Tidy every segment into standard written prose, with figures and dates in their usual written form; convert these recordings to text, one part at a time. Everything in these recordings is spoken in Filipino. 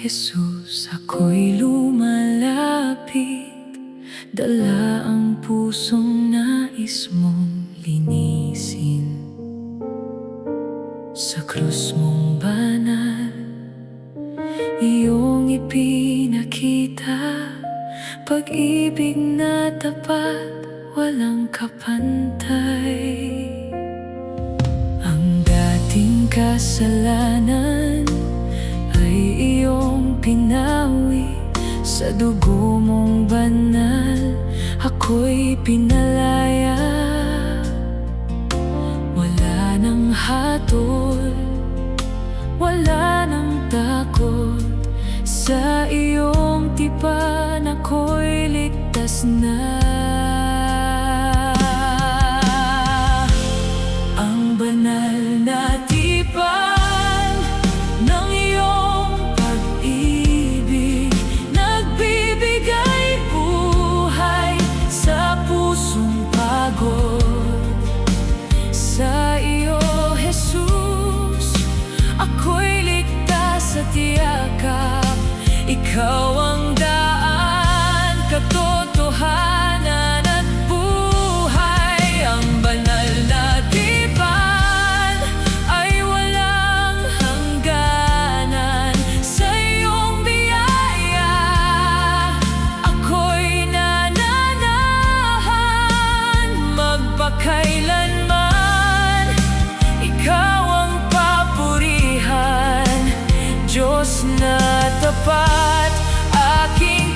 Jesus, ako'y lumalapit, dala ang pusong nais mong linisin. Sa krus mong banal, iyong ipinakita, pag-ibig na tapat, walang kapantay. Ang dating kasalanan ay iyong pinawi, sa dugo mong banal, ako'y pinalaya. Wala nang hatol, wala nang takot, sa iyong tipan ako'y ligtas na. Ang banal na tipan ng iyong pag-ibig, nagbibigay buhay sa pusong pagod. Sa iyo, Jesus, ako'y ligtas at yakap. Ikaw ang daan, katotohanan at buhay. Ang banal na tipan ay walang hangganan. Sa iyong biyaya, ako'y nananahan. Magpakailanman, ikaw ang papurihan. Diyos na tapat, aking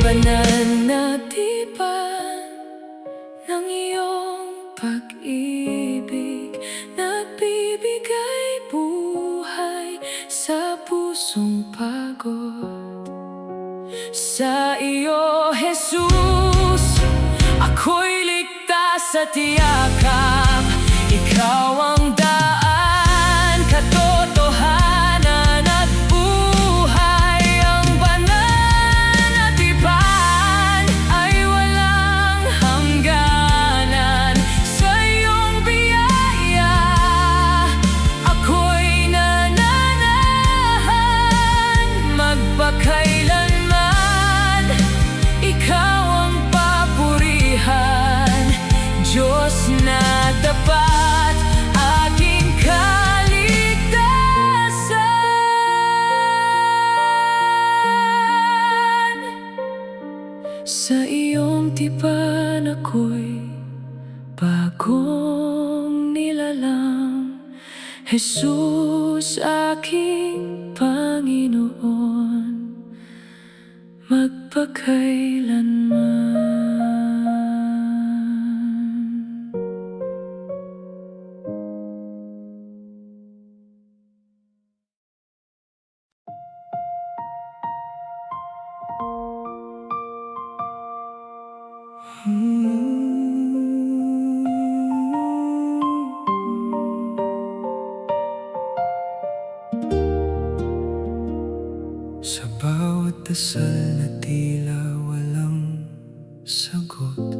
banal na tipan ng iyong pag-ibig, nagbibigay buhay sa pusong pagod. Sa iyo, Jesus, ako'y ligtas at yakap. Ikaw ang daan, katotohanan at buhay. Ang banal na tipan ay walang hangganan. Sa iyong biyaya, ako'y nananahan. Magpakailanman, ikaw ang papurihan. Diyos na tapat, aking kaligtasan. Sa iyong tipan ako'y bagong nilalang. Jesus, aking Panginoon, magpakailanman. Sa bawat dasal na tila walang sagot,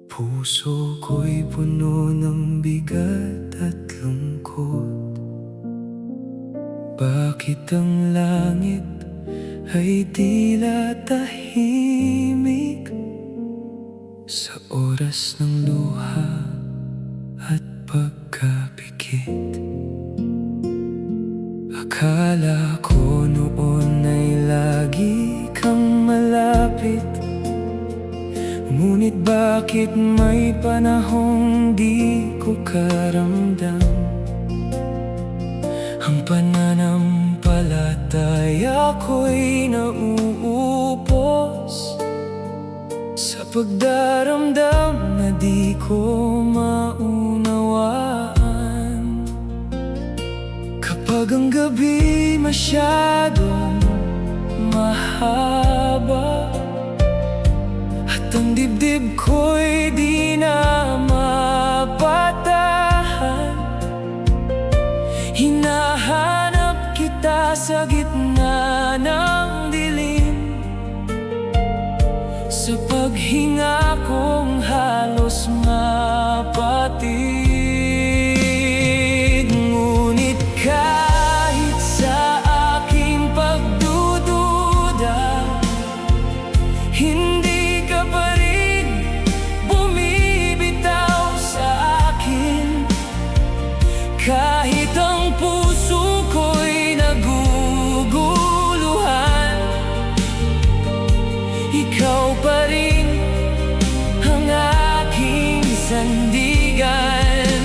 puso ko'y puno ng bigat at lungkot. Bakit ang langit ay tila tahimik sa oras ng luha at pagkapikit? Akala ko noon ay lagi kang malapit, ngunit bakit may panahong di ko karamdam? Ang pananampalataya ko'y nauupos sa pagdaramdam na di ko maunawaan. Kapag ang gabi masyadong mahaba at ang dibdib ko'y di na mapatawid, Sa paghinga kong halos mapatid. Ngunit kahit sa aking pagdududa, hindi ka pa rin bumibitaw sa akin. Kahit ang puso ko'y naguguluhan, ikaw pa rin ang aking sandigan.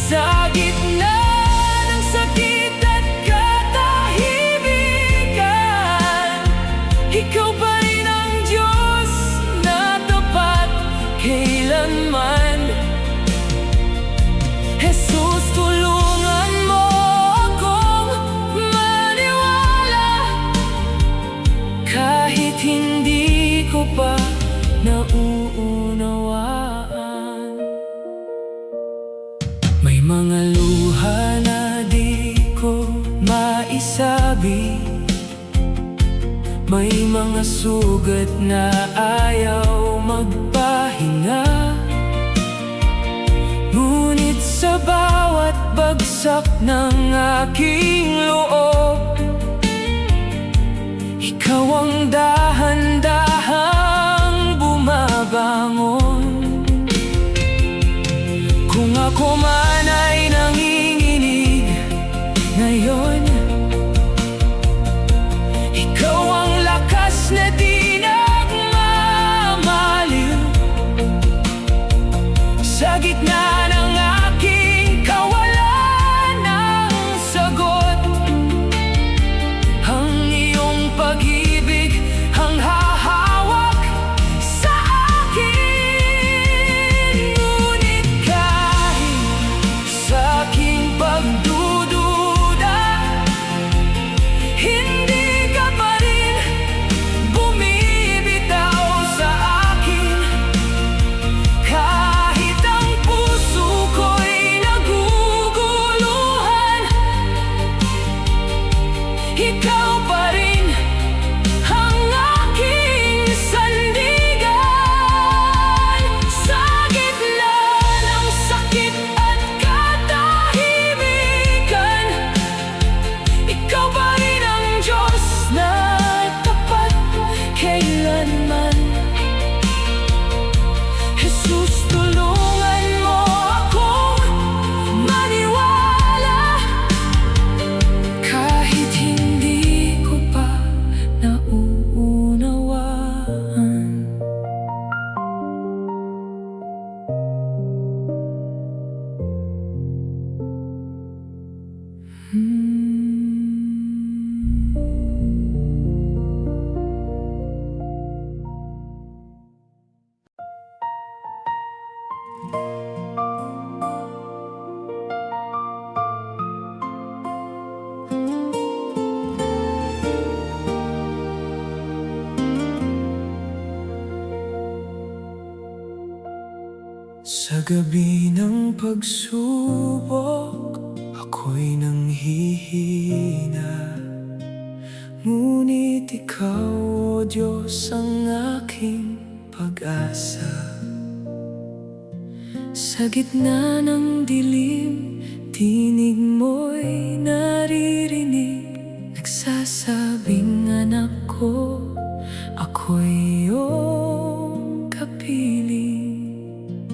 Sa gitna ng sakit at katahimikan, ikaw pa rin ang Diyos na tapat kailanman. Jesus, tulungan mo akong maniwala, kahit hindi ko pa nauunawaan. May mga luha na di ko maisabi, may mga sugat na ayaw magpahinga. Ngunit sa bawat bagsak ng aking loob, ikaw ang dahan-dahang bumabangon. Kung ako man ay nanginginig ngayon, ikaw ang lakas na di nagmamaliw. Sa gitna ng aking kawalan ng sagot, ang iyong pag-ibig ang hahawak sa akin. Ngunit kahit sa aking pagdududa, hindi ka pa rin bumibitaw sa akin. Kahit ang puso ko'y naguguluhan, ikaw pa rin ang aking sandigan. Sa gitna ng sakit at katahimikan, ikaw pa rin ang Diyos na tapat kailanman. Jesus, tulungan mo akong maniwala, kahit hindi ko pa nauunawaan. Sa gabi ng pagsubok, ako'y nanghihina. Ngunit ikaw, O Diyos, ang aking pag-asa. Sa gitna ng dilim, tinig mo'y naririnig, nagsasabing, anak ko, ako'y iyong kapiling.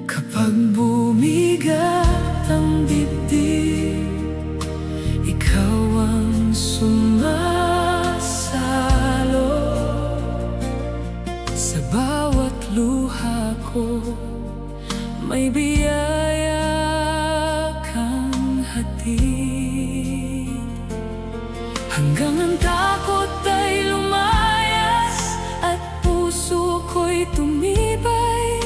Kapag bumigat ang dibdib, ikaw ang sumasalo. Sa bawat luha ko, may biyaya kang hatid. Hanggang ang takot ay lumayas at puso ko'y tumibay,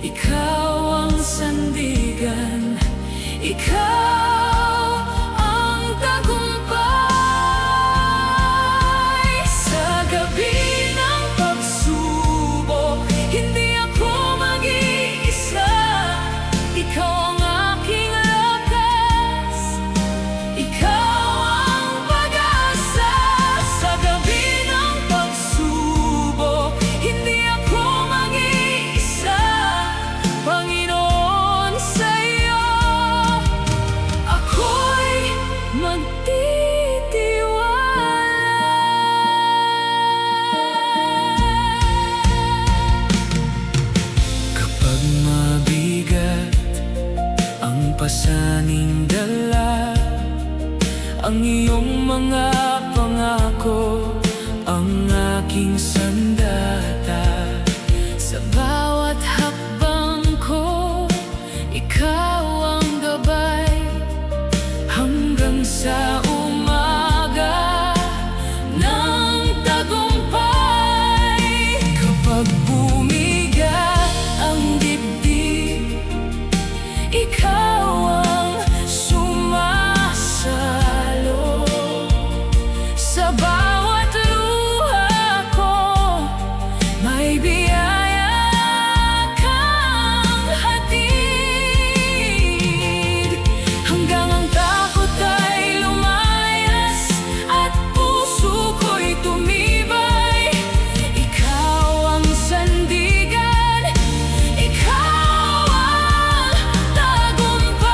ikaw ang sandigan, ikaw ang tagumpay. Sa gabi ng pagsubok, hindi ako mag-iisa. sandata. Sa bawat hakbang ko, ikaw ang gabay, hanggang sa umaga ng tagumpay. Kapag bumigat ang dibdib, ikaw ang sumasalo. Sa bawat luha ko, may biyaya kang hatid. Hanggang ang takot ay lumayas at puso ko'y tumibay. Ikaw ang sandigan, ikaw ang tagumpay.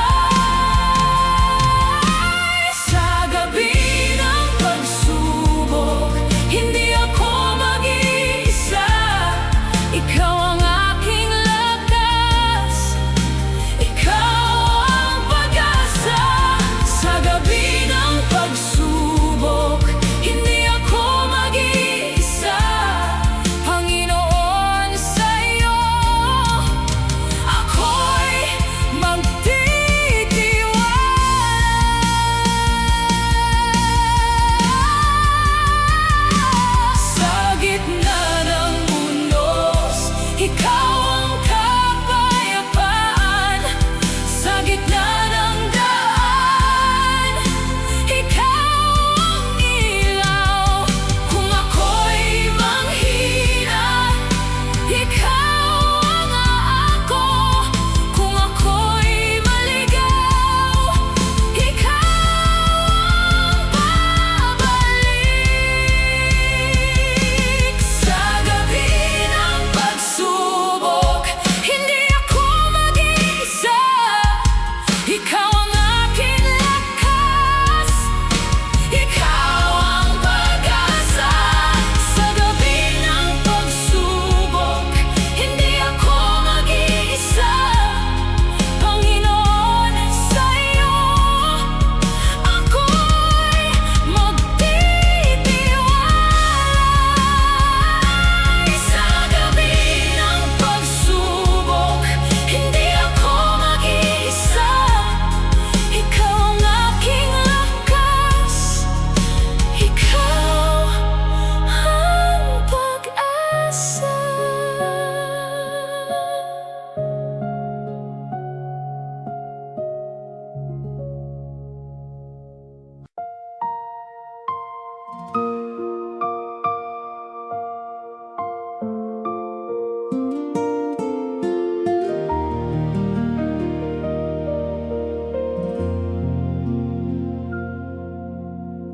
Sa gabi ng pagsubok, hindi ako mag-iisa. Ikaw ang aking lakas, ikaw ang pag-asa. Sa gabi ng pagsubok, hindi ako mag-iisa. Panginoon, sa'yo ako'y magtitiwala. Sa gitna ng unos, ikaw ang kapayapaan. Sa gitna ng daan, ikaw ang ilaw. Kung ako'y manghina, ikaw ang aako. Kung ako'y maligaw, ikaw ang babalik. Sa gabi ng pagsubok, hindi ako mag-iisa. Ikaw ang aking lakas, ikaw ang pag-asa. Sa gabi ng pagsubok, hindi ako mag-iisa. Panginoon, sa'yo ako'y magtitiwala. Sa gabi ng pagsubok, hindi ako mag-iisa. Ikaw ang aking lakas, ikaw ang pag-asa.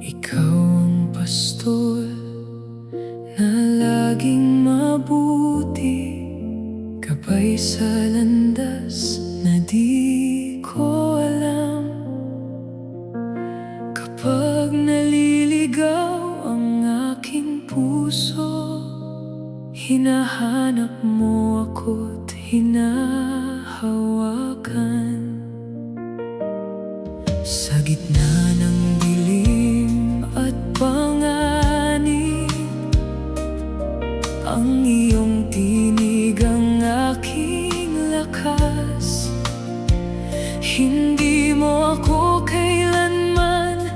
Ikaw ang pastol na laging mabuti, gabay sa landas na di ko alam. Kapag naliligaw ang aking puso, hinahanap mo ako't hinahawakan. Sa gitna ng dilim at panganib, ang iyong tinig ang aking lakas. Hindi mo ako kailanman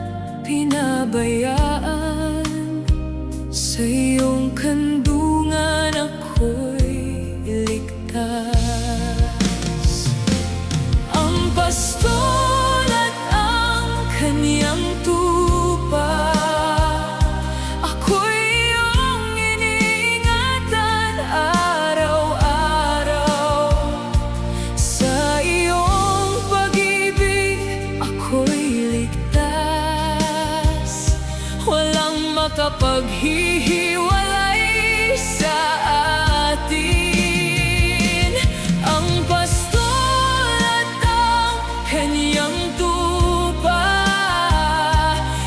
pinabayaan. Sa iyong kandungan ako'y ligtas. Ang pastol at ang kanyang tupa, ako'y iyong iniingatan araw-araw. Sa iyong pag-ibig ako'y ligtas. Walang makapaghihiwalay sa atin. Ang pastol at ang kanyang tupa,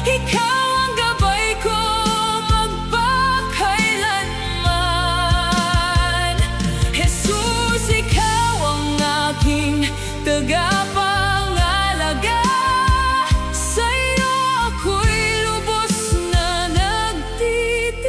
ikaw ang gabay ko magpakailanman. Jesus, ikaw ang aking tagapangalaga. Sa'yo ako'y lubos na nagtitiwala.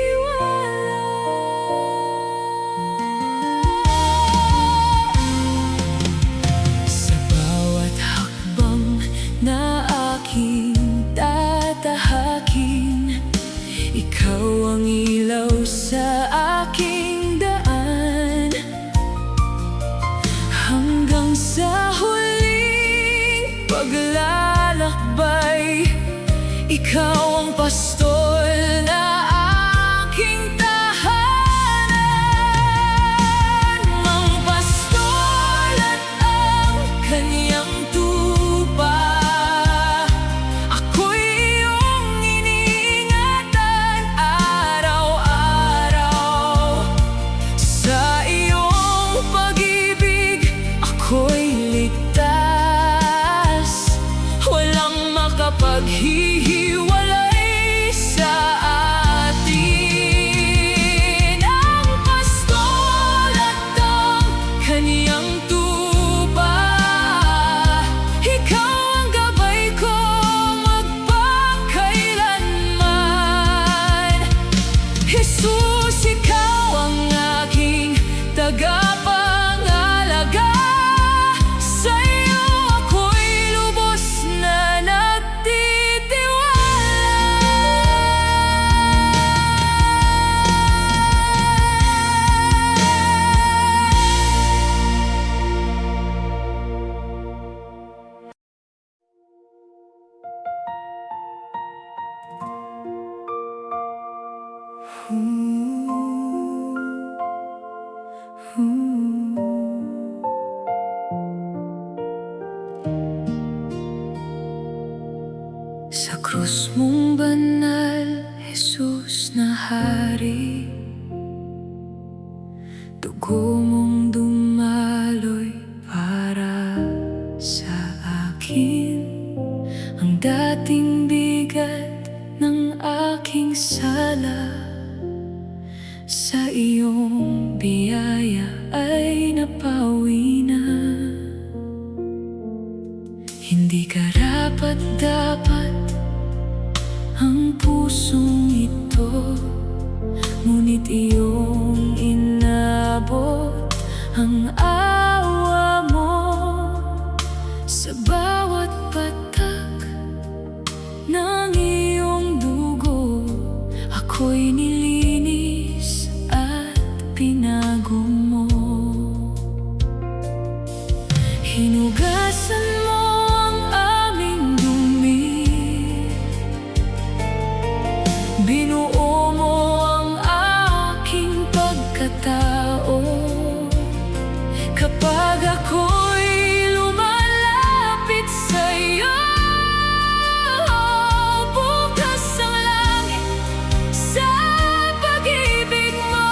pastol na aking tahanan. Ang pastol at ang kanyang tupa, ako'y iyong iniingatan araw-araw. Sa iyong pag-ibig ako'y ligtas, walang makapaghihiwalay sa atin. Ang pastol at ang kanyang tupa, ikaw ang gabay ko magpakailanman. Jesus, ikaw ang aking tagapangalaga. Sa iyo ako'y lubos na Sa krus mong banal, Jesus na hari, dugo mong dumaloy para sa akin. Ang dating bigat ng aking sala, sa iyong biyaya ay napawi na. Hindi karapat-dapat ang pusong ito, ngunit iyong inabot ang awa mo. Sa bawat patak ng iyong dugo, ako'y nilinis at pinago mo. Hinugasan mo ang aming dumi, binuo mo ang aking pagkatao. Kapag ako'y lumalapit sa'yo, bukas ang langit sa pag-ibig mo.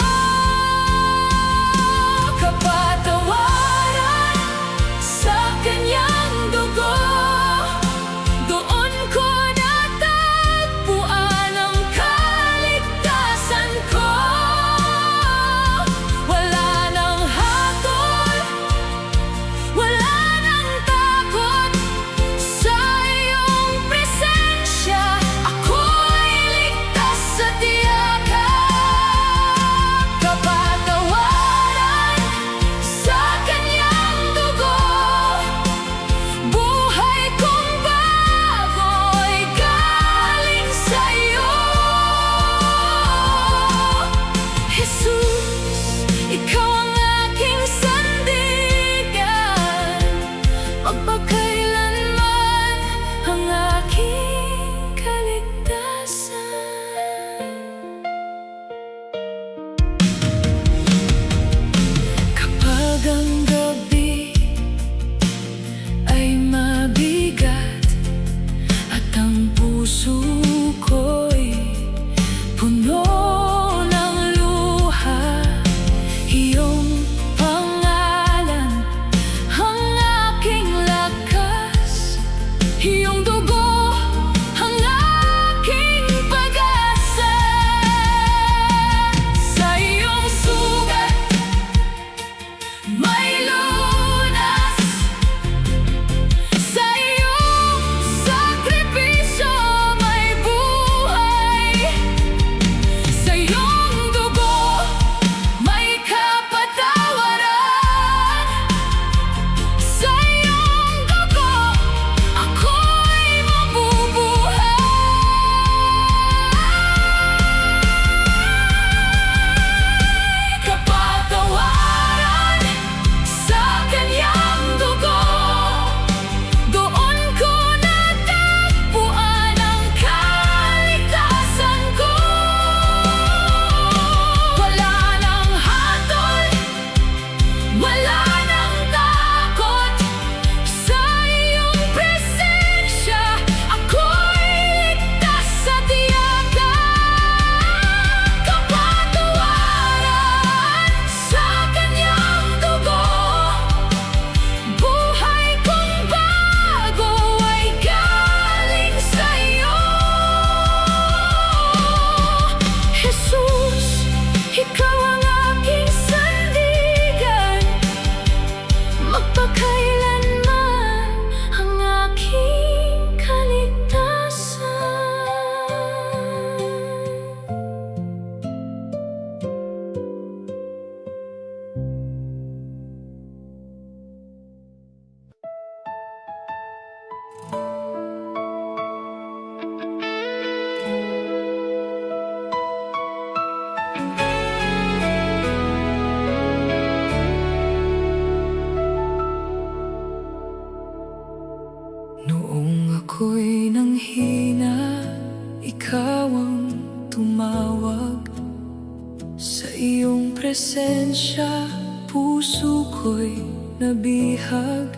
iyong presensya, puso ko'y nabihag.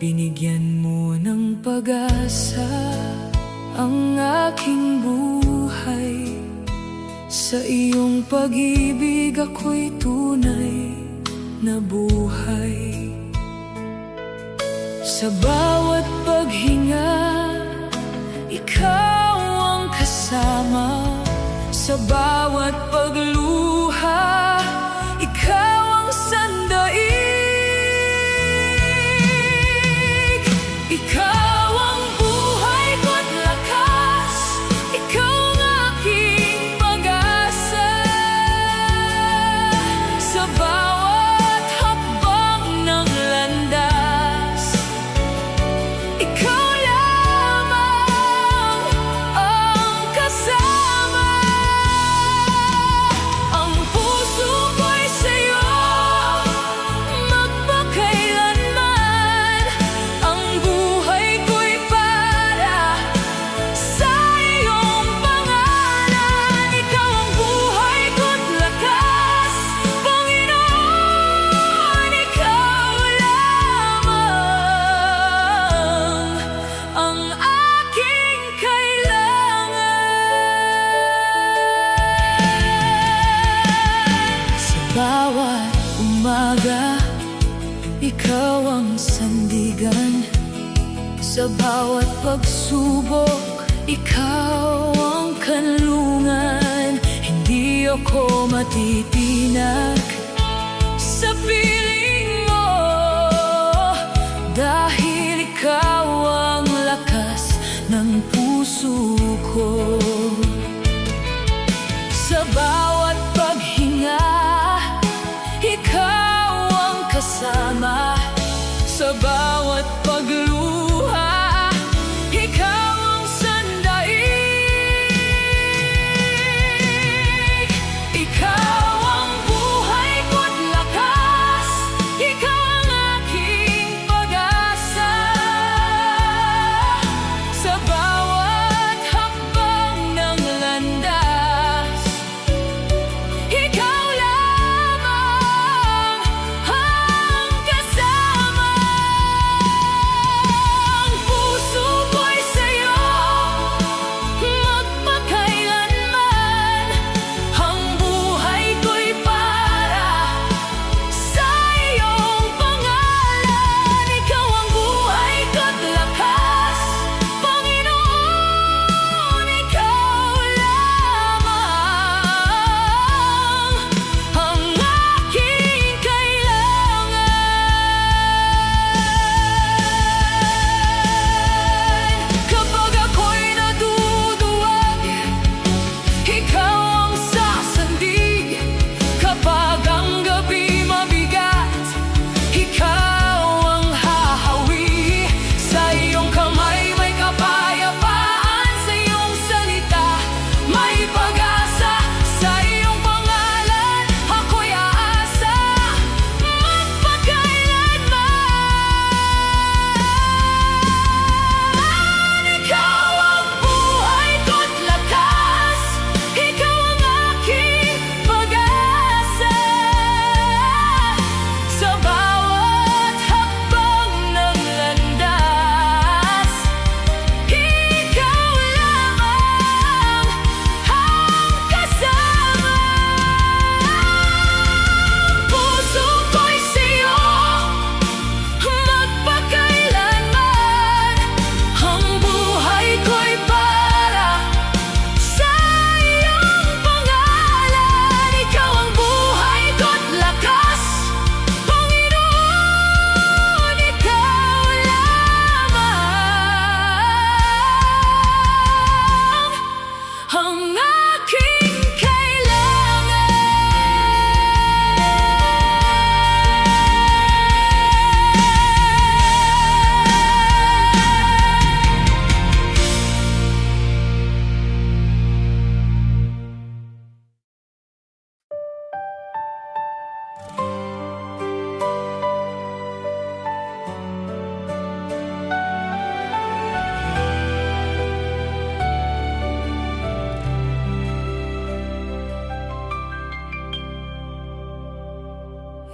Binigyan mo ng pag-asa ang aking buhay. Sa iyong pag-ibig ako'y tunay na buhay. Sa bawat paghinga, ikaw ang kasama. Sa bawat pagluha, ikaw ang sandaig. Ikaw ang buhay ko't lakas, ikaw ang aking pag-asa. Sa bawat hakbang ng landas, ikaw lamang ang kasama. Ang puso ko'y sa'yo magpakailanman. Ang buhay ko'y para sa iyong pangalan. Ikaw ang buhay ko't lakas, Panginoon, ikaw lamang ang aking kailangan. Sa bawat umaga, ikaw ang sandigan. Sa bawat pagsubok, ikaw ang kanlungan. Hindi ako matitinag sa piling mo, dahil ikaw ang lakas ng puso ko. Sa bawat paghinga, ikaw ang kasama. Sa bawat pagluha, ikaw ang sandaig. Ikaw ang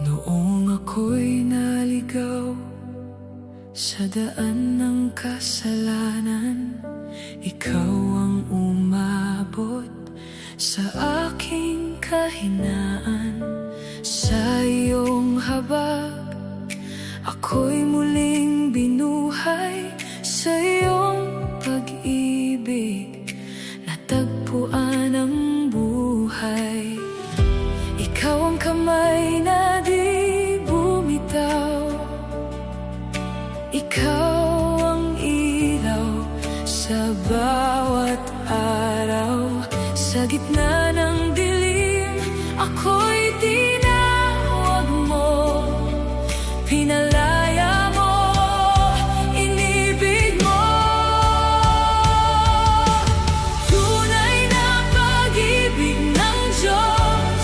Noong ako'y naligaw sa daan ng kasalanan, ikaw ang umabot sa aking kahinaan. Sa iyong habag, ako'y muling binuhay. Sa iyong pag-ibig, natagpuan ang buhay. Ikaw ang kamay na di bumitaw, ikaw ang ilaw sa bawat araw. Sa gitna ng dilim, ako'y tinawag mo, pinalaya mo, inibig mo. Tunay na pag-ibig ng Diyos,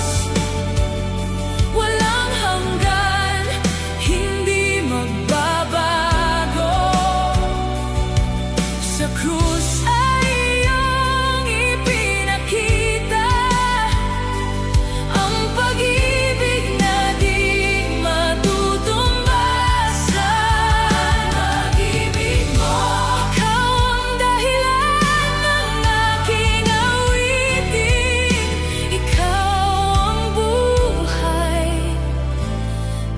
walang hanggan, hindi magbabago. Sa krus ay iyong ipinakita ang pag-ibig na di matutumbasan. Pag-ibig mo, ikaw ang dahilan ng aking awitin. Ikaw ang buhay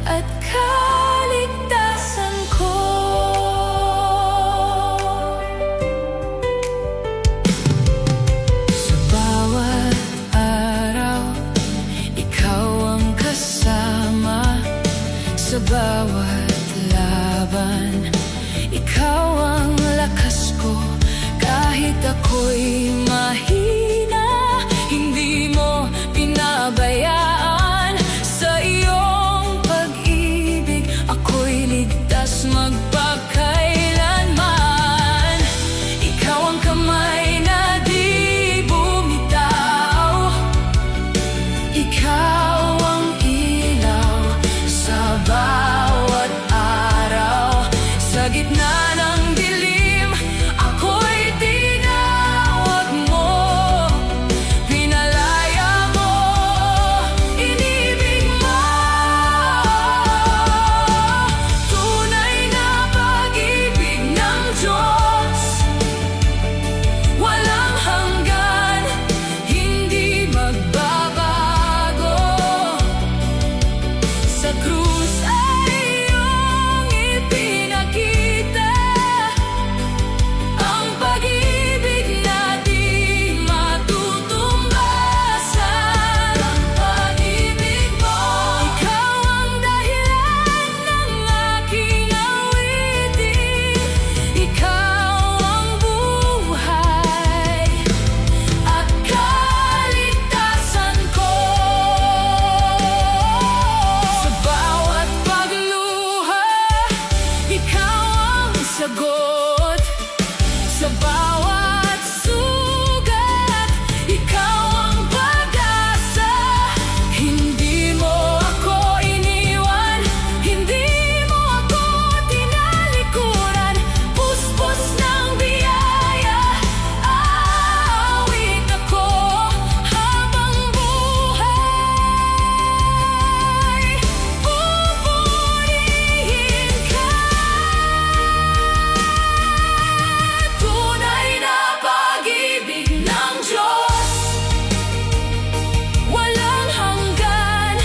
at kaligtasan ko. Sa bawat araw, ikaw ang kasama. Sa bawat laban, ikaw ang lakas ko. Kahit ako'y mahina, hindi mo pinabayaan. Sa iyong pag-ibig, ako'y ligtas magpakailanman. Ikaw ang kamay na di bumitaw, ikaw ang ilaw sa bawat araw. Sa gitna ng dilim, ako'y tinawag mo, pinalaya mo, inibig mo. Tunay na pag-ibig ng Diyos, walang hanggan, hindi magbabago. Sa krus ay iyong ipinakita ang pag-ibig na di matutumbasan. Ang pag-ibig mo, ikaw ang dahilan ng aking awitin. Ikaw ang buhay at kaligtasan ko. Sa bawat pagluha, ikaw ang sagot. Sa bawat sugat, ikaw ang pag-asa. Hindi mo ako iniwan, hindi mo ako tinalikuran. Puspos ng biyaya, aawit ako habang buhay. Pupurihin ka. Tunay na pag-ibig ng Diyos, walang hanggan,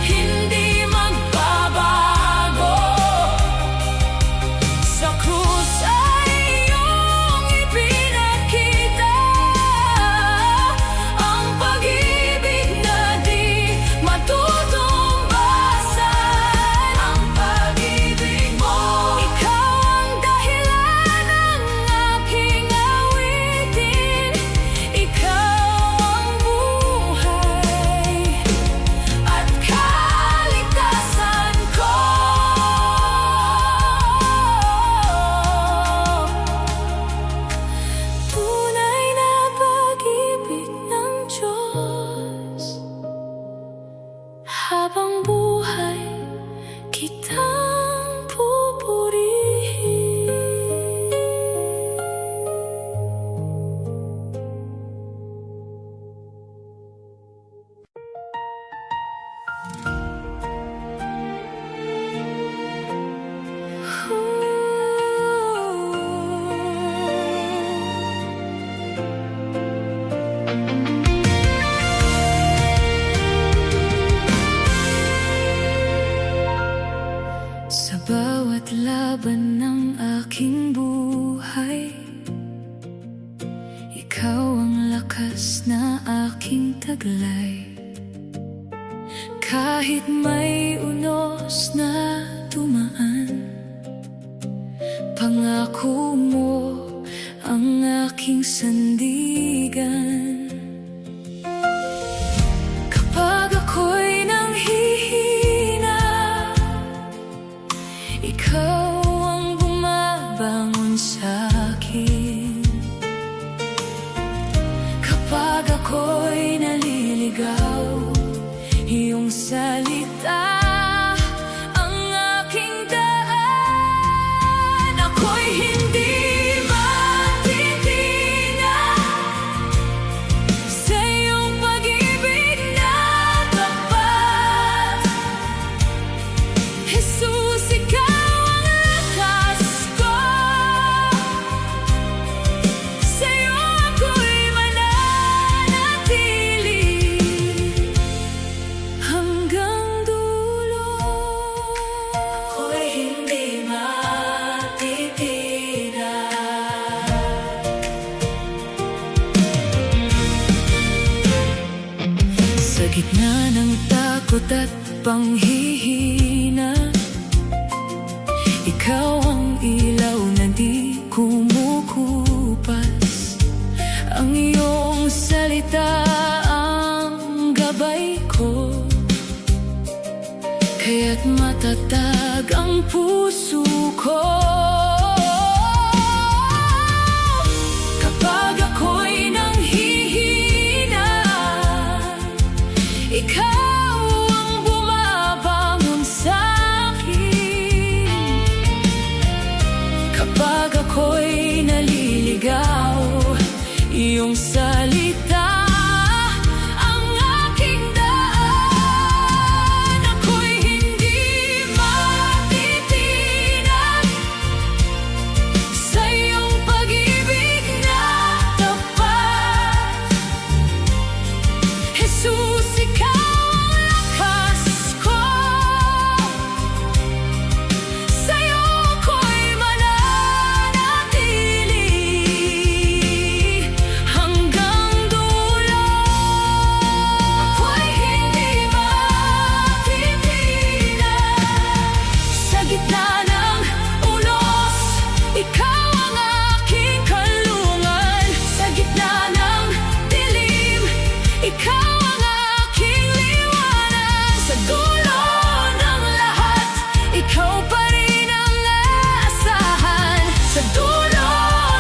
hindi magbabago. Sa krus ay iyong ipinakita ang pag-ibig na di matutumbasan. Ang pag-ibig mo, ikaw ang dahilan ng aking awitin. Ikaw ang buhay at kaligtasan ko. Tunay na pag-ibig ng Diyos, habang buhay kitang pupurihin. bawat laban ng aking buhay, ikaw ang lakas na aking taglay. Kahit may unos na dumaan, pangako mo ang aking sandigan. Kapag ako'y nanghihina, ikaw ang bumabangon sa'kin. Kapag ako'y naliligaw, iyong salita ang aking daan. Ako'y hindi matitinag sa iyong pag-ibig na tapat. Jesus, ikaw ang lakas ko, sa iyo ako'y mananatili hanggang dulo. Ako'y hindi matitinag. Sa gitna ng takot at panghihina, ikaw ang ilaw na di kumukupas. Ang iyong salita ang gabay ko, kaya't matatag ang puso ko. Kapag ako'y nanghihina, ikaw ang bumabangon sa'kin. Kapag ako'y naliligaw, iyong salita ang aking daan. Ako'y hindi matitinag sa iyong pag-ibig na tapat. Jesus, ikaw ang lakas ko, sa iyo ako'y mananatili hanggang dulo. Ako'y hindi matitinag sa gitna ng unos, ikaw ang aking kalungan. Sa gitna ng dilim, ikaw ang aking liwanag. Sa dulo ng lahat, ikaw pa rin ang aasahan. Sa dulo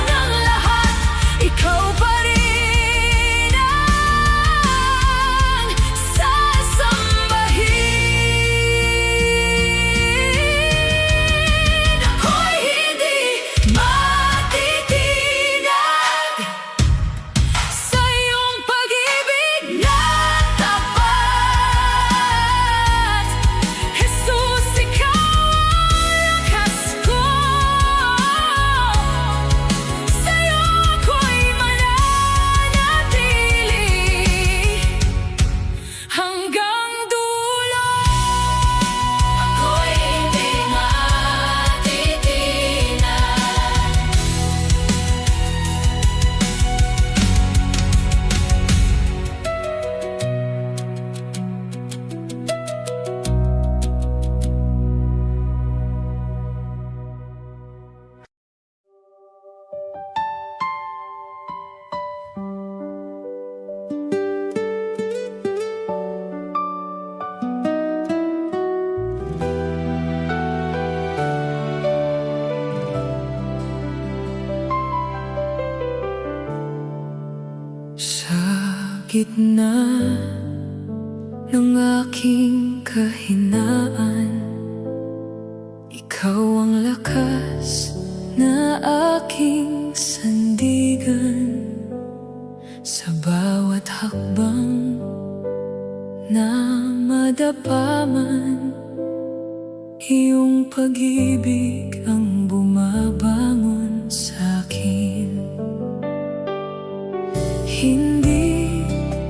ng lahat, ikaw pa rin ang sasambahin. Ako'y hindi matitinag sa iyong pag-ibig na tapat. Jesus, ikaw ang lakas ko, sa iyo ako'y mananatili hanggang dulo. Ako'y hindi Sa gitna ng aking kahinaan, ikaw ang lakas na aking sandigan. Sa bawat hakbang na madapa man, iyong pag-ibig ang bumabangon sa'kin. Hindi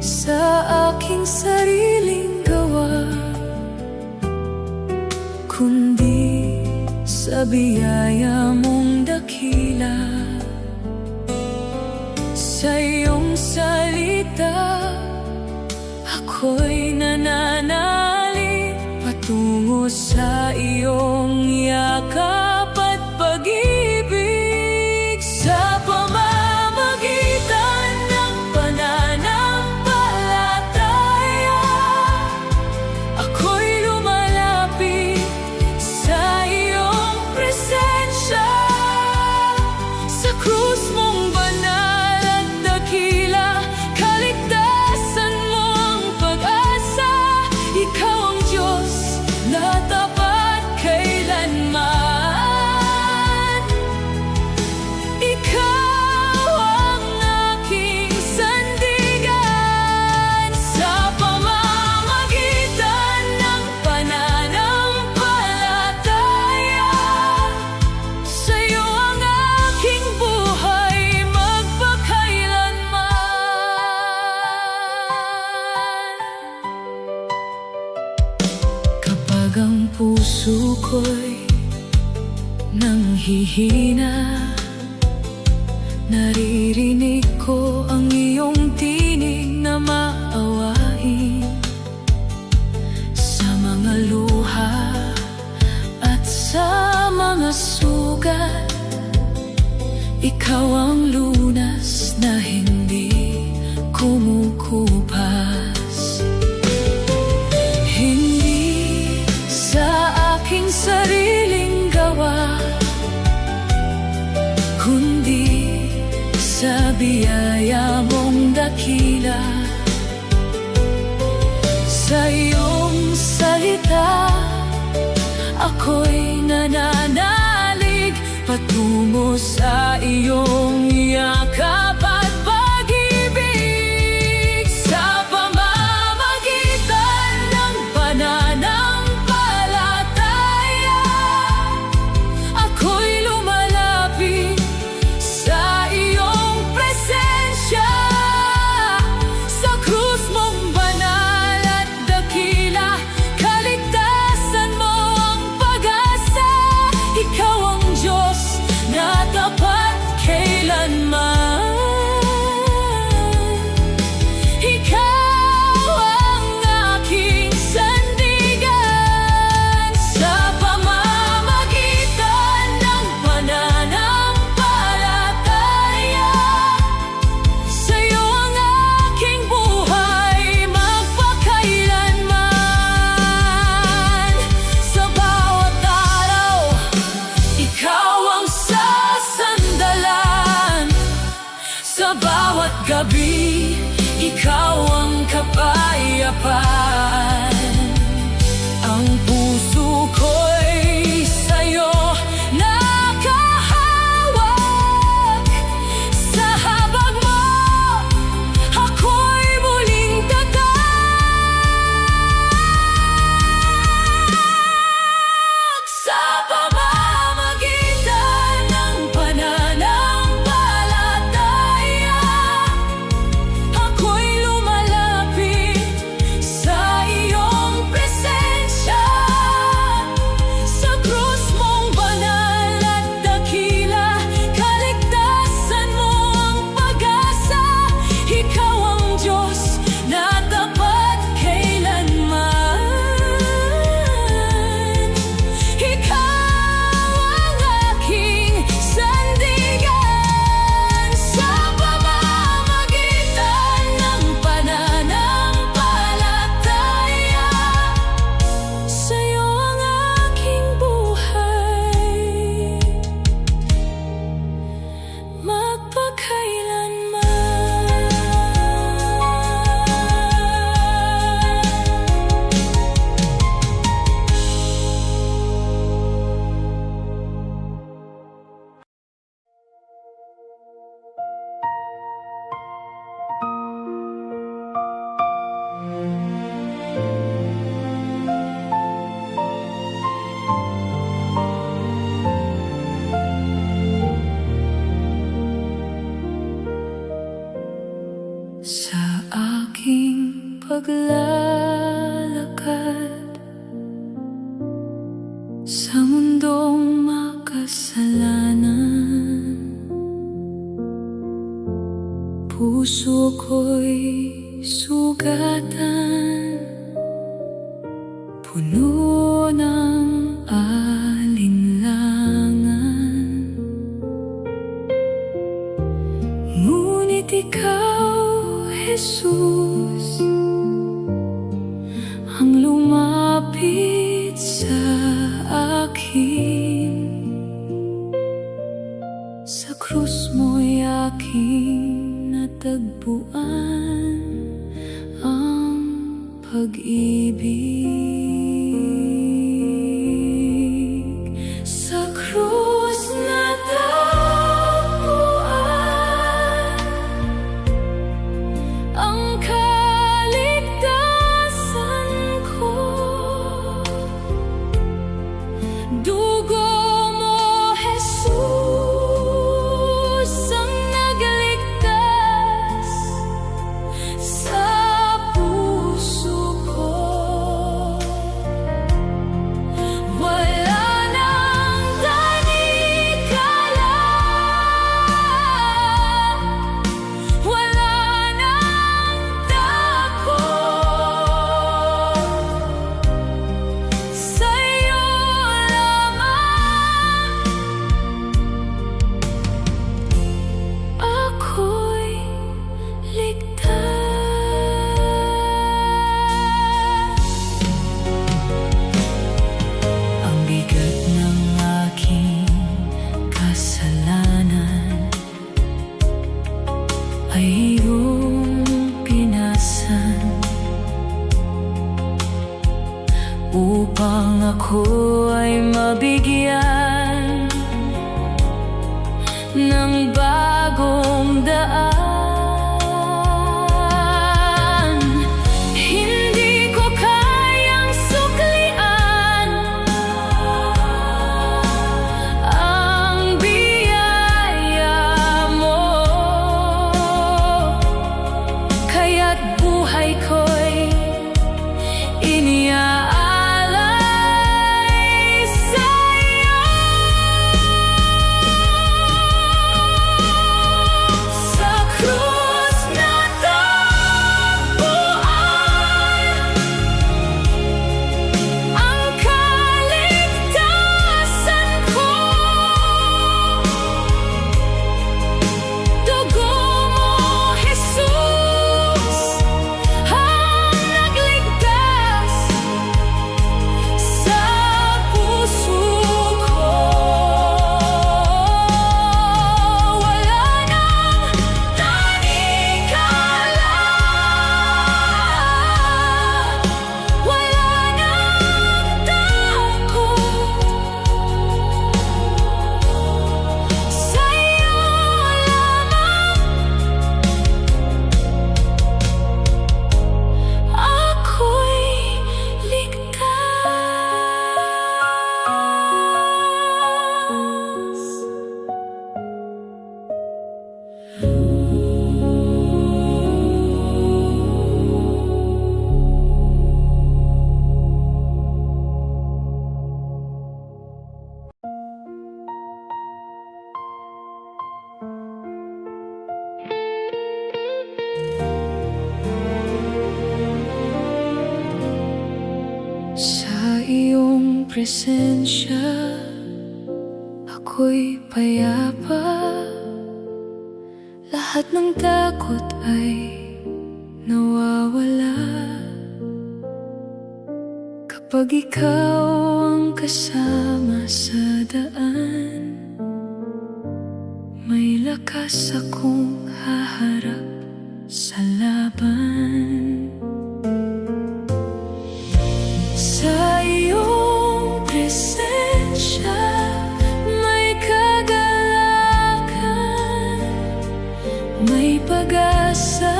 sa aking sariling gawa, kundi sa sa biyaya mong dakila, sa iyong salita ako'y nananalig patungo sa iyong yakap at pag-ibig. Sa pamamagitan ng pananampalataya ako'y lumalapit sa iyong presensya. Sa krus mong banal at dakila, kaligtasan mo ang pag-asa. Ikaw ang Diyos na tapat kailanman. Ikaw ang aking sandigan. Sa pamamagitan ng pananampalataya, sa'yo ang aking buhay magpakailanman. Kapag ang puso ko'y nanghihina, naririnig ko ang iyong tinig na maawain. Sa mga luha at sa mga sugat, ikaw ang lunas na hindi kumukupas. Hindi sa aking sariling gawa, kundi sa biyaya mong dakila. Sa iyong salita ako'y nananalig patungo sa iyong yakap at pag-ibig. Sa pamamagitan ng pananampalataya ako'y lumalapit sa iyong presensya. Sa krus mong banal at dakila, kaligtasan mo ang pag-asa. Ikaw ang Diyos na tapat kailanman. Ikaw ang aking sandigan. Sa pamamagitan ng pananampalataya, sa'yo ang aking buhay magpakailanman. Sa bawat araw, ikaw ang sasandalan. Sa bawat gabi, ikaw ang kapayapaan. Ang puso ko'y sa'yo nakahawak. Sa habag mo, ako'y muling tatag. Sa pamamagitan ng pananampalataya ako'y lumalapit sa kasalanan. Puso ko'y sugatan, puno ng alinlangan. Ngunit ikaw, Jesus, ang lumapit sa akin. Sa krus mo'y aking natagpuan ang pag-ibig. Sa krus natagpuan ang kaligtasan ko. Dugo mo, Jesus, ang nagligtas sa puso ko. Wala nang tanikala, wala nang takot. Sa'yo lamang ako'y ligtas. Ang bigat ng aking kasalanan ay iyong pinasan, upang ako ay mabigyan ng bagong daan. Hindi ko kayang suklian ang biyaya mo, kaya't buhay ko'y iniaalay sa'yo. Sa krus natagpuan ang kaligtasan ko. Dugo mo, Jesus, ang nagligtas sa puso ko. Wala nang tanikala, wala nang takot. Sa'yo lamang ako'y ligtas. Sa iyong presensya ako'y payapa, lahat ng takot ay nawawala. Kapag ikaw ang kasama sa daan, may lakas akong haharap sa laban. Sa iyong presensya may kagalakan, may pag-asa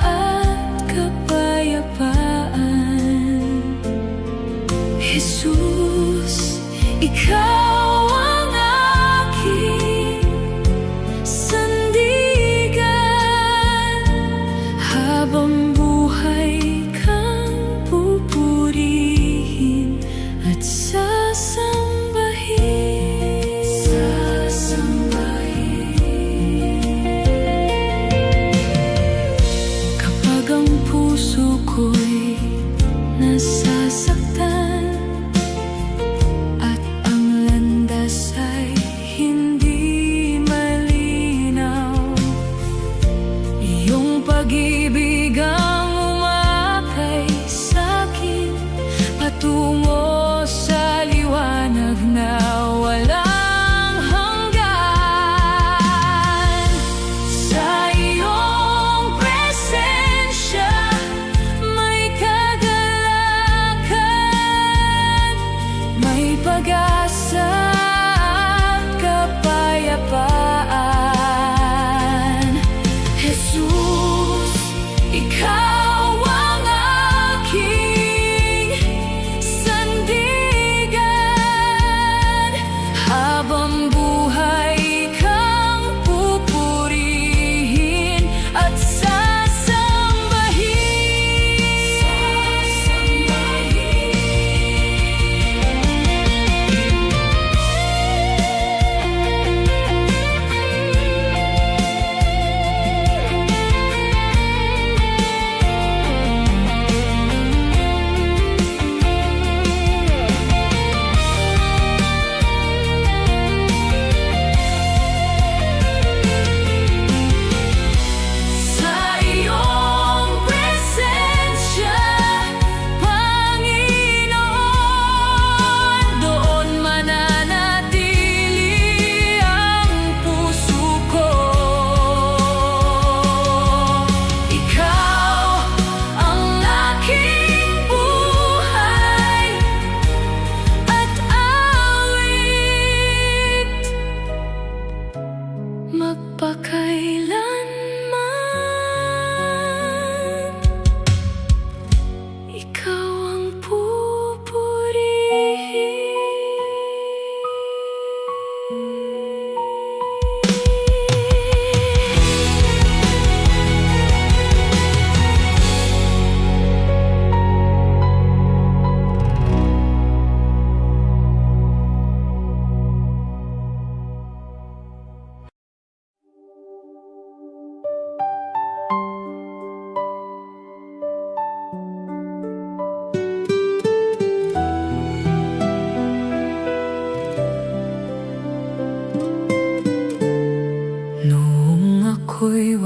at kapayapaan. Jesus, ikaw ang aking sandigan, habang buhay kang pupurihin at sasambahin. Sa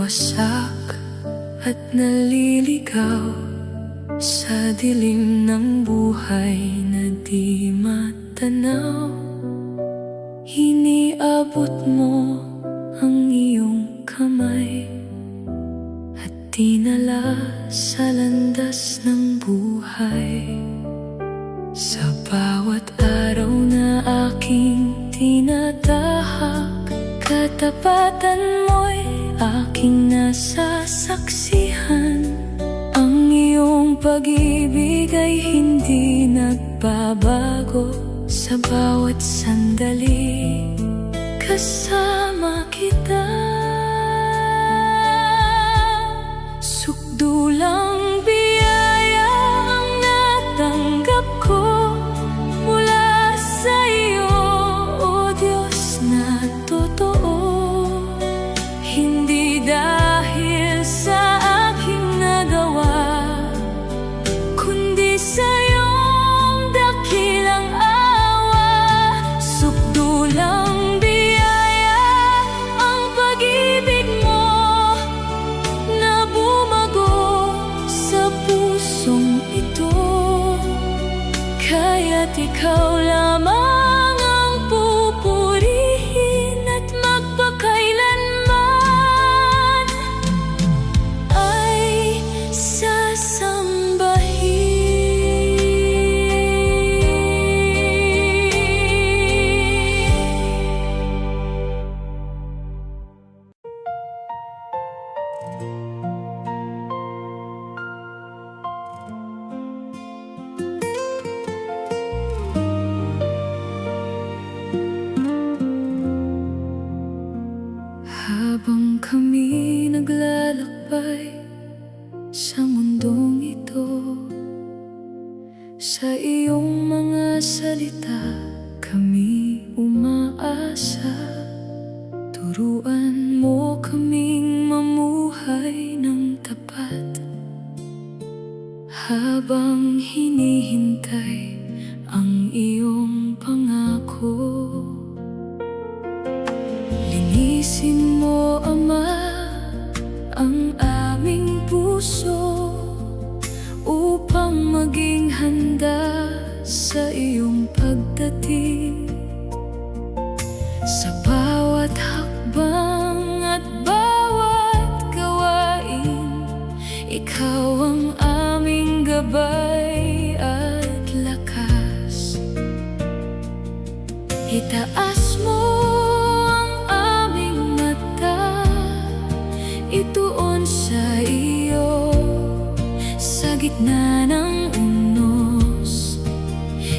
wasak at naliligaw sa dilim ng buhay na di matanaw. Iniabot mo ang iyong kamay at dinala sa landas ng buhay. Sa bawat araw na aking tinatahak, katapatan mo'y aking nasasaksihan. Ang iyong pag-ibig ay hindi nagbabago sa bawat sandali. Kasama kita, sukdulang biyaya ang natanggap ko mula sa iyo, o Diyos na totoo. Hindi dahil sa aking nagawa, kundi sa iyong dakilang awa. Sukdulang biyaya ang pag-ibig mo na bumago sa pusong ito. Kaya't ikaw lamang ang pupurihin at magpakailanman ay habang kami naglalakbay sa mundong ito, sa iyong mga salita kami umaasa. Turuan mo kaming mamuhay ng tapat habang hinihintay ang iyong pangako. Linisin mo, Ama, ang aming puso upang maging handa sa iyong pagdating. Sa bawat hakbang at bawat gawain, ikaw ang aming gabay at lakas. Itaas mo ang aming mata, ituon sa iyo. Sa gitna ng unos,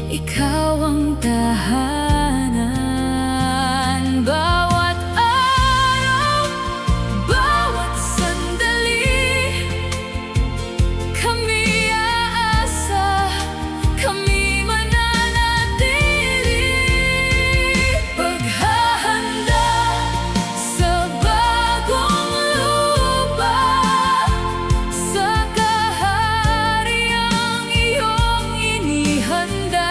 ikaw ang tahanan. Bawat araw, bawat sandali, kami aasa, kami mananatili. Paghahanda sa bagong lupa, sa kahariang iyong inihanda.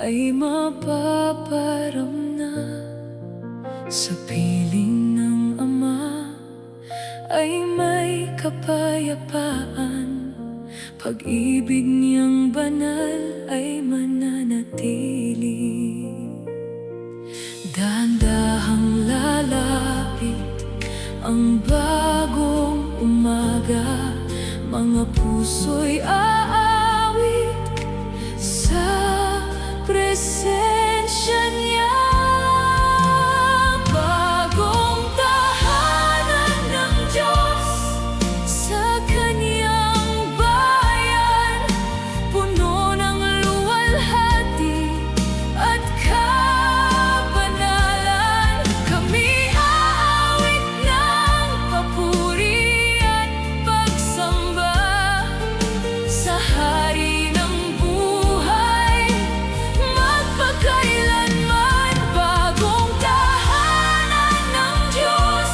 ay mapaparam na. Sa piling ng Ama ay may kapayapaan. Pag-ibig niyang banal ay mananatili. Dahan-dahang lalapit ang bagong umaga. Mga puso'y aawit sa presensya niya. Bagong tahanan ng Diyos sa Kaniyang bayan, puno ng luwalhati at kabanalan. Kami aawit ng papuri at pagsamba sa Hari ng buhay, magpakailanman. Bagong tahanan ng Diyos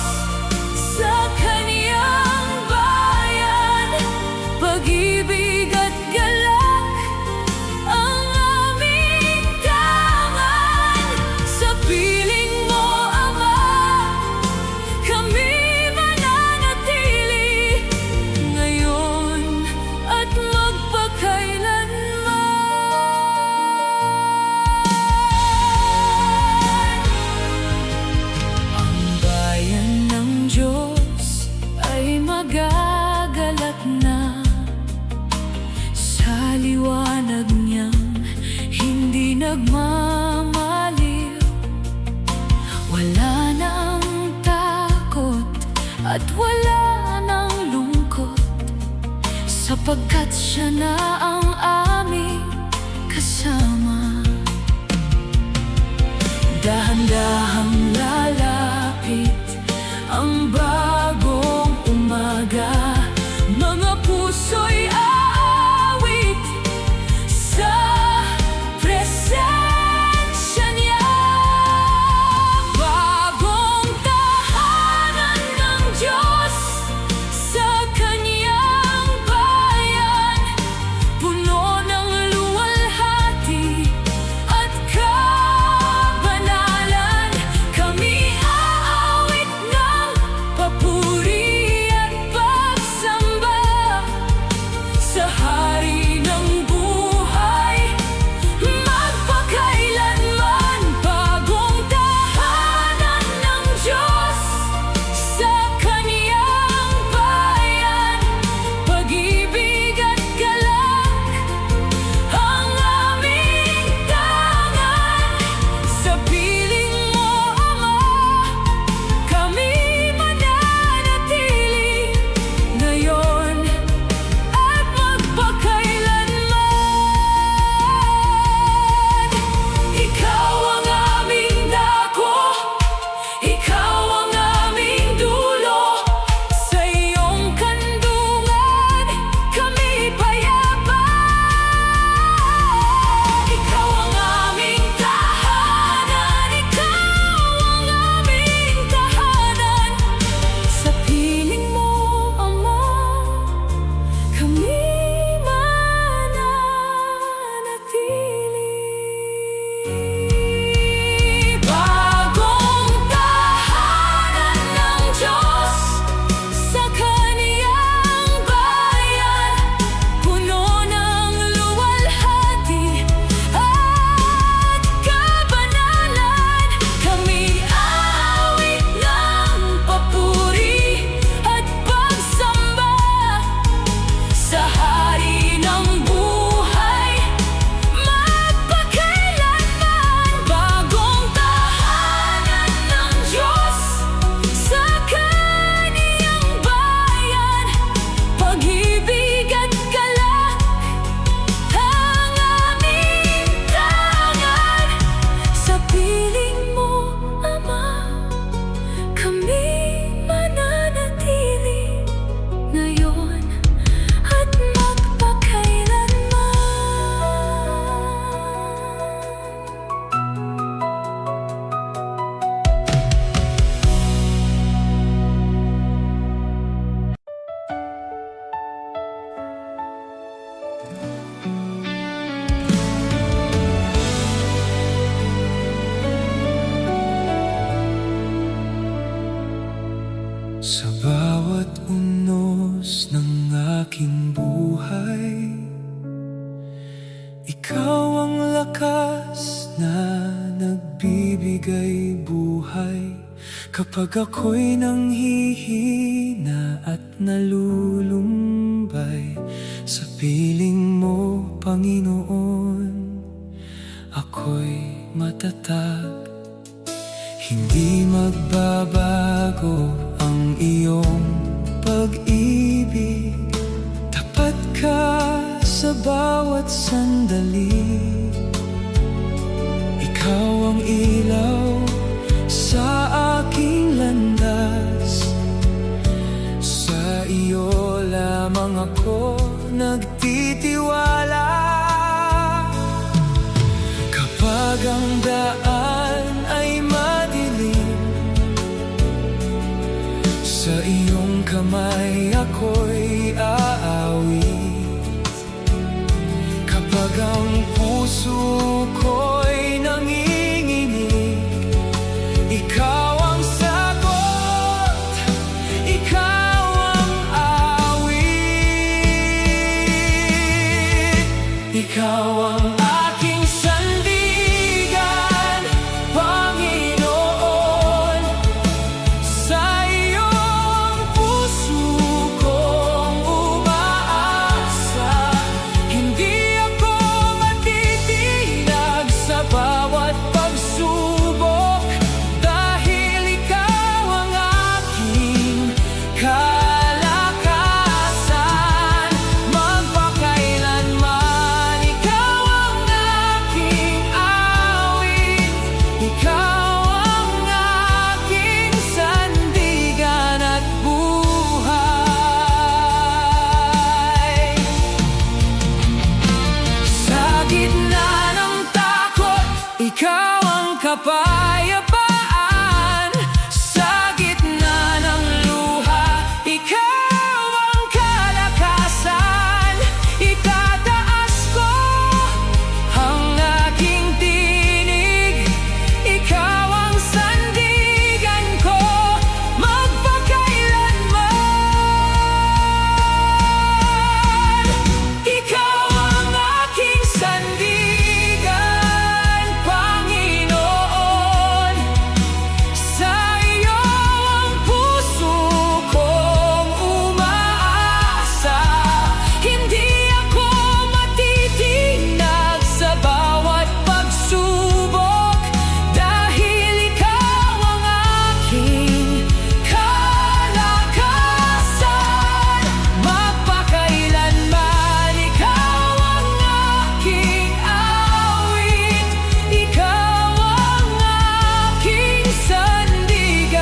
sa Kaniyang bayan, pag-ibig at galak ang aming tangan. Sa piling mo, Ama, kami mananatili ngayon at magpakailanman. Ang bayan ng Diyos ay magagalak na sa liwanag niyang hindi nagmamaliw. Wala nang takot at wala nang lungkot, sapagkat siya na ang aming kasama. Dahan-dahang lalapit ang bagong umaga. Mga puso'y aawit sa presensya niya. Bagong tahanan ng Diyos sa Kaniyang bayan, puno ng luwalhati at kabanalan. Kami Sa bawat unos ng aking buhay, ikaw ang lakas na nagbibigay buhay. Kapag ako'y nanghihina at nalulumbay, sa piling mo, Panginoon, ako'y matatag. Hindi magbabago ang iyong pag-ibig, tapat ka sa bawat sandali. Ikaw ang ilaw sa aking landas, sa iyo lamang ako nagtitiwala. Kapag ang daan ay madilim, sa iyong kamay ako'y aawit. Kapag ang puso ko'y nanginginig, ikaw ang sagot, ikaw ang awit. Ikaw ang aking sandigan, Panginoon. Sa iyong puso kong umaasa, hindi ako matitinag sa bawat pagsubok, dahil ikaw ang aking kalakasan. Magpakailanman ikaw ang aking awit, ikaw ang aking sandigan at buhay. Sa gitna ng takot, ikaw ang kapayapaan. Sa gitna ng luha, ikaw ang kalakasan. Itataas ko ang aking tinig, ikaw ang sandigan ko magpakailanman. Ikaw ang aking sandigan, Panginoon. Sa iyo ang puso kong umaasa, hindi ako matitinag sa bawat pagsubok, dahil ikaw ang aking kalakasan. Magpakailanman ikaw ang aking awit, ikaw ang aking sandigan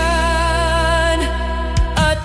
at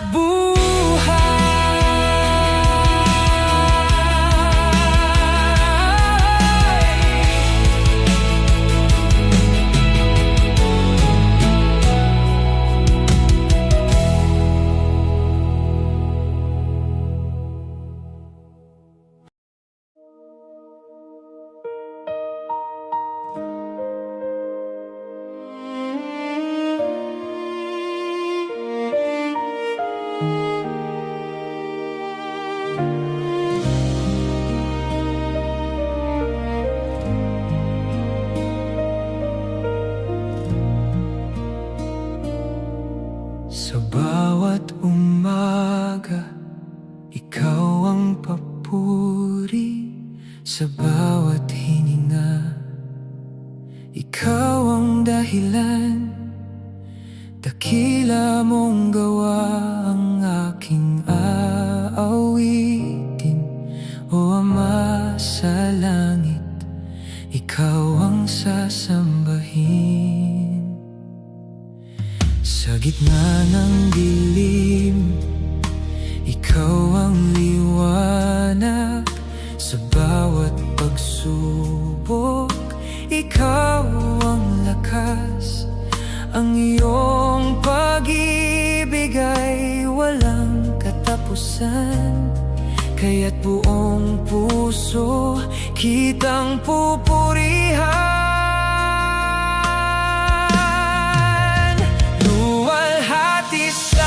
Sa bawat umaga, ikaw ang papuri. Sa bawat hininga, ikaw ang dahilan. Dakila mong gawa ang aking aawitin. O Ama sa langit, ikaw ang sasambahin. Sa gitna ng dilim, ikaw ang liwanag. Sa bawat pagsubok, ikaw ang lakas. Ang iyong pag-ibig ay walang katapusan, kaya't buong puso kitang pupurihan. Luwalhati sa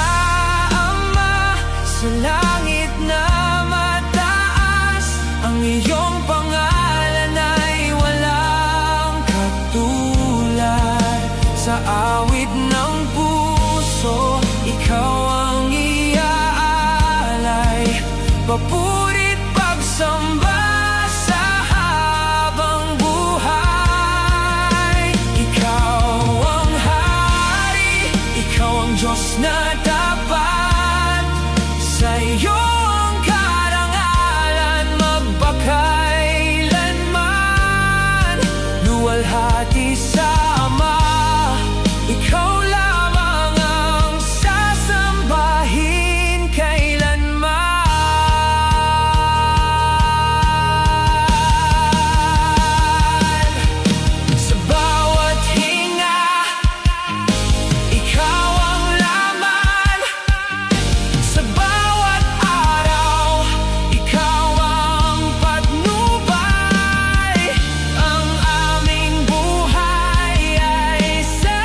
ang Diyos na tapat. Sa iyo ang karangalan magpakailanman. Luwalhati sa Ama, ikaw lamang ang sasambahin kailanman. Sa bawat hinga, ikaw ang laman. Sa bawat araw, ikaw ang patnubay. Ang aming buhay ay sa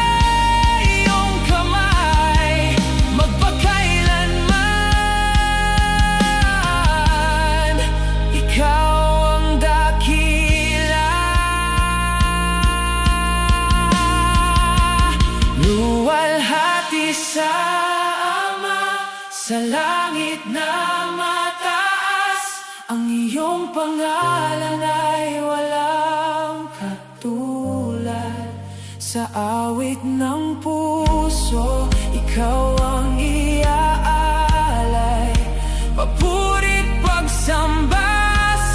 iyong kamay, magpakailanman. Ikaw ang dakila, luwalhati sa Ama, sa langit na mataas. Ang iyong pangalan ay walang katulad. Sa awit ng puso, ikaw ang iaalay. Papurit pagsamba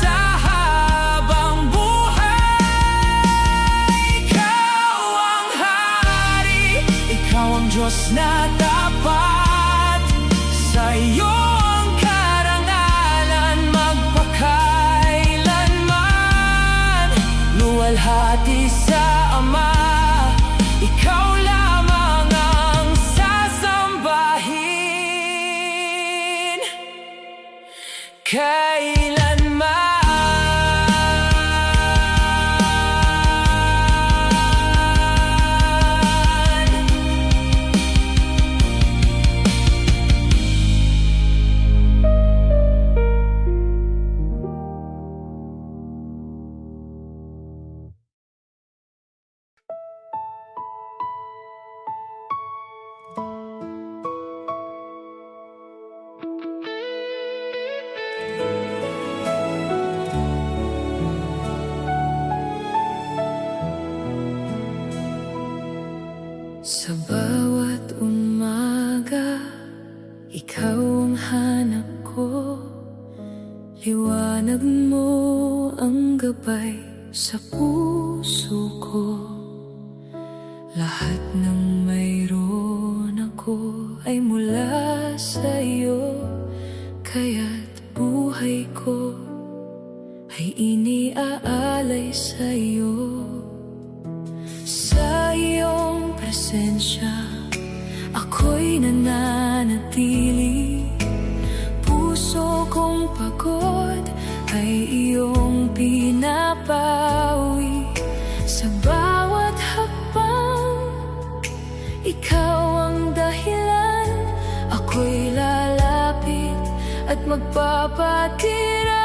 sa habang buhay. Ikaw ang hari, ikaw ang Diyos na tapat. Sa iyo ang karangalan magpakailanman. Luwalhati sa Ama, ikaw lamang ang sasambahin kailanman. Sa bawat umaga, ikaw ang hanap ko. Liwanag mo ang gabay sa puso ko. Lahat ng mayroon ako ay mula sa iyo, kaya't buhay ko ay iniaalay sa iyo. Sa iyong presensya, ako'y nananatili. Puso kong pagod ay iyong pinapawi. Sa bawat hakbang, ikaw ang dahilan. Ako'y lalapit at magpapatira.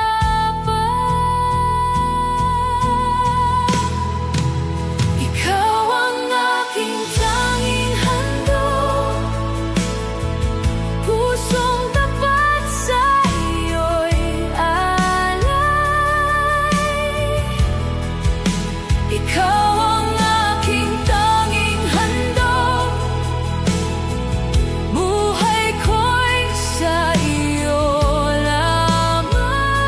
Buhay ko'y sa iyo lamang.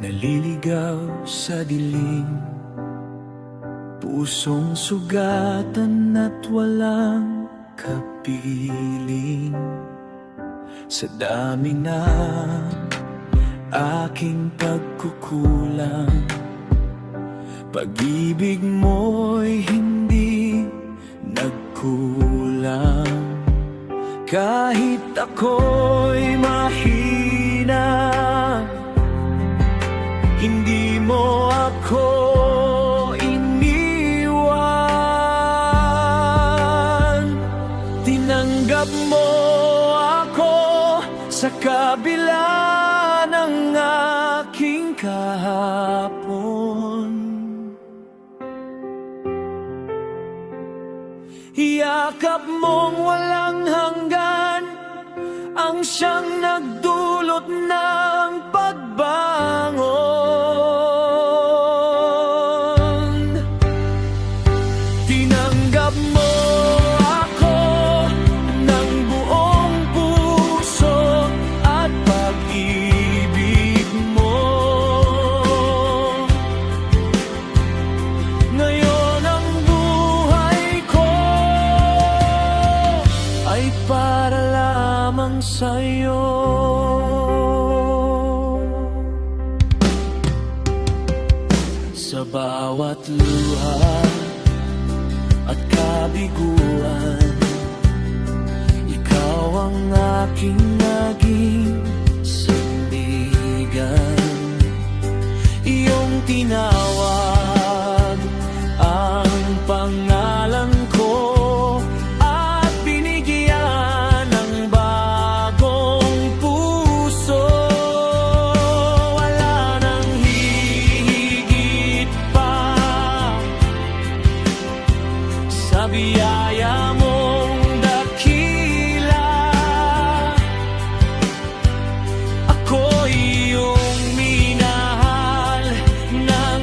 naliligaw sa dilim, pusong sugatan at walang kapiling. Sa dami na aking pagkukulang, pag-ibig mo'y hindi nagkulang. Kahit ako'y mahina, hindi mo ako iniwan. Tinanggap mo ako sa kabila ng aking kahapon. Yakap mong walang hanggan ang siyang nagdulot ng pagbangon. Tinanggap mo ako ng buong puso at pag-ibig mo. Ngayon ang buhay ko ay para lamang sa'yo. Sa bawat luha at kabiguan, ikaw ang aking naging sandigan. Iyong tinawag ang pangalan ko at binigyan ng bagong puso. Wala nang hihigit pa sa biyaya mong dakila. Ako'y iyong minahal ng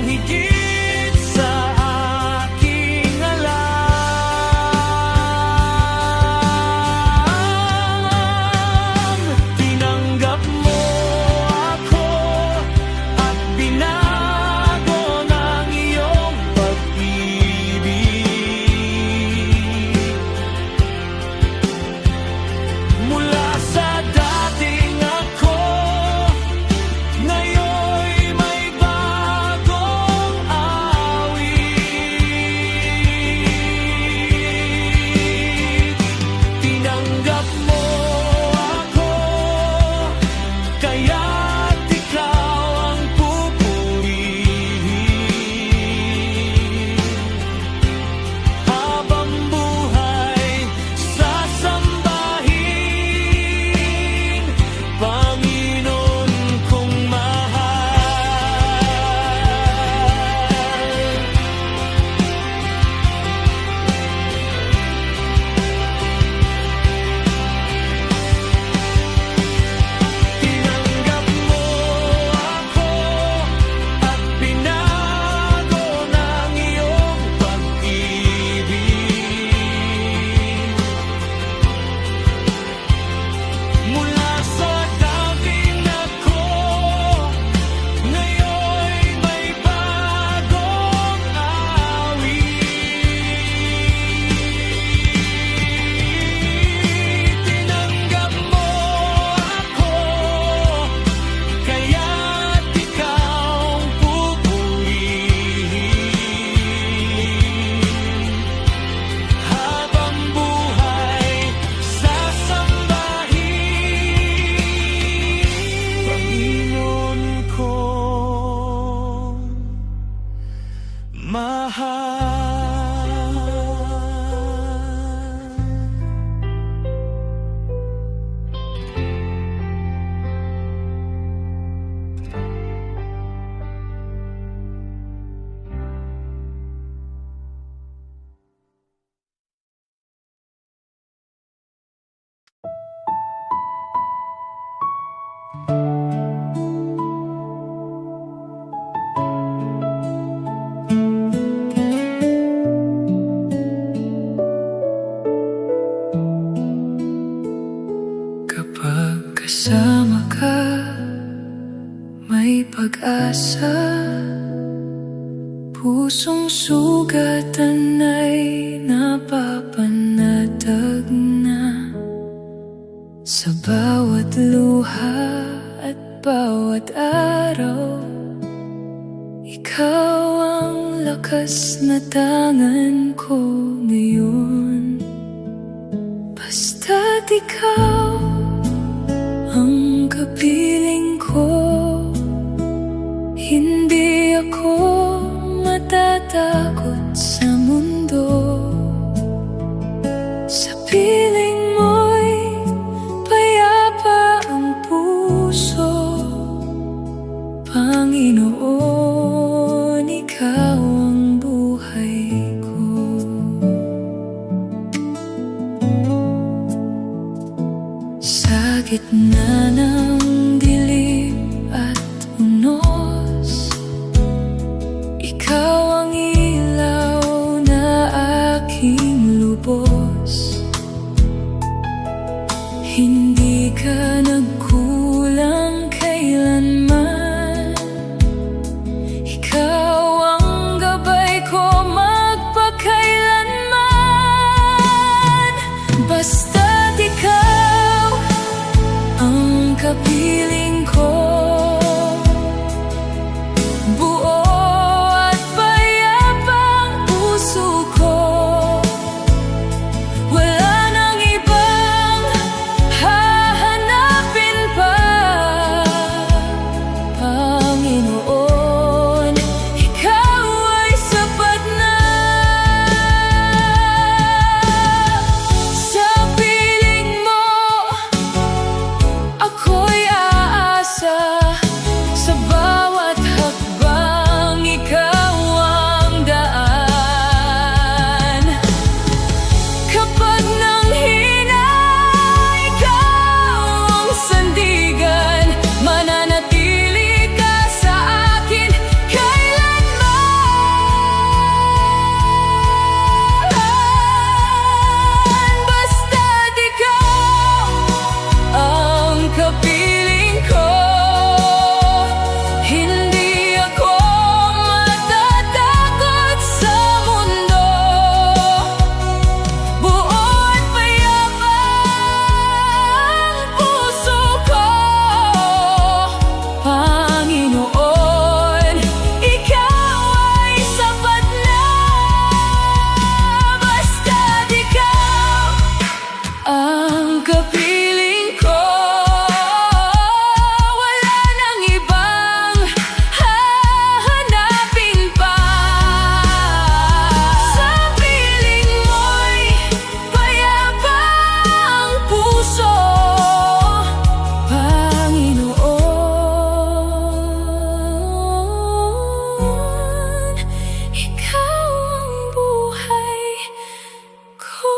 sa pusong sugatan ay napapanatag na sa bawat luha at bawat araw. Ikaw ang lakas na tangan ko ngayon. Basta't ikaw ang kapiling ko, hindi ako matatakot sa mundo. Sa piling mo'y payapa ang puso, Panginoon, ikaw ang buhay ko. Sa gitna ng dilim at unos, ikaw ang ilaw na aking lubos. Hindi ka nagkulang kailanman, ikaw ang gabay ko magpakailanman. Basta't ikaw ang kapiling ko, buo at payapang puso ko. Wala nang ibang hahanapin pa, Panginoon, ikaw ay sapat na. Sa piling mo ako'y aasa, sa bawat hakbang ikaw ang daan. Kapag nanghina, ikaw ang sandigan, mananatili ka sa akin kailanman. Basta't ikaw ang kapiling ko, hindi ako matatakot sa mundo. Buo at payapa ang puso ko, Panginoon, ikaw ay sapat na. Basta't ikaw ang kapiling ko, wala nang ibang hahanapin pa. Sa piling mo'y payapa ang puso, Panginoon, ikaw ang buhay ko.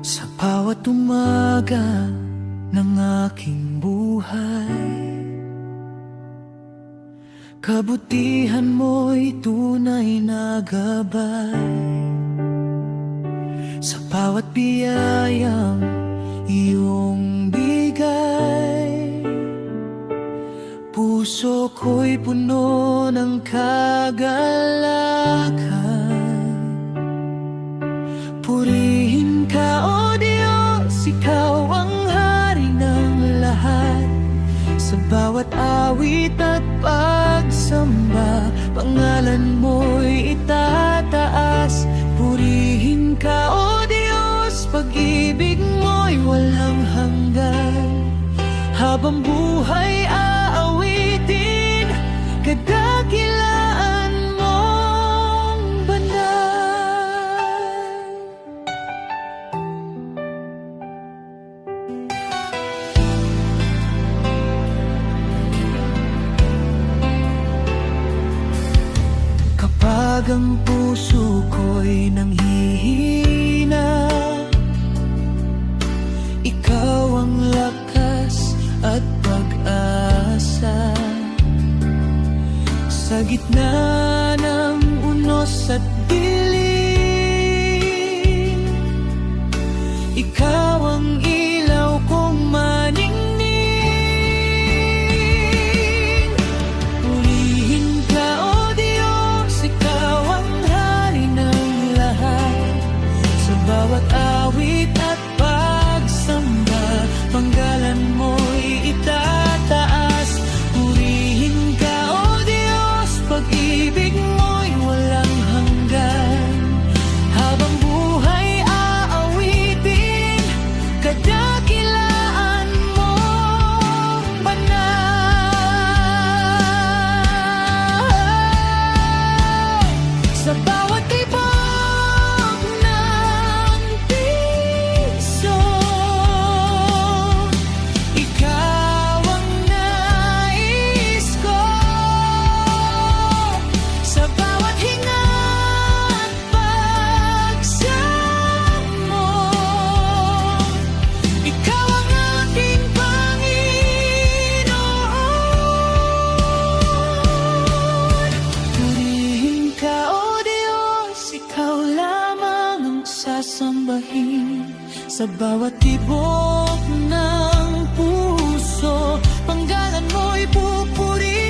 Sa bawat umaga ng aking buhay, kabutihan mo'y tunay na gabay. Sa bawat biyayang iyong bigay, puso ko'y puno ng kagalakan. Purihin ka, O Diyos, ikaw ang hari ng lahat. Sa bawat awit at pagsamba, pangalan mo'y itataas. Purihin ka, O Diyos, pag-ibig mo'y walang hanggan. Habang buhay aawitin, kadakilaan mong banal. Kapag ang puso ko'y nanghihina, gitna ng unos at dilim, ikaw ang ilaw kong maningning. Purihin ka, O Diyos, ikaw ang hari ng lahat. Sa bawat awit at pagsamba, panggalan mo'y itataas. Purihin ka, O Diyos, pag-ibig mo'y walang hanggan. Habang buhay aawitin, kadakilaan mo banal. Sa bawat tibok ng piso, ikaw ang nais ko. Sa bawat hinga at pagsam mo, ikaw ang aking Panginoon. Purihin ka, O Diyos, ikaw lamang ang sasambahin. Sa bawat tibok ng puso, panggalan mo'y pupurihin.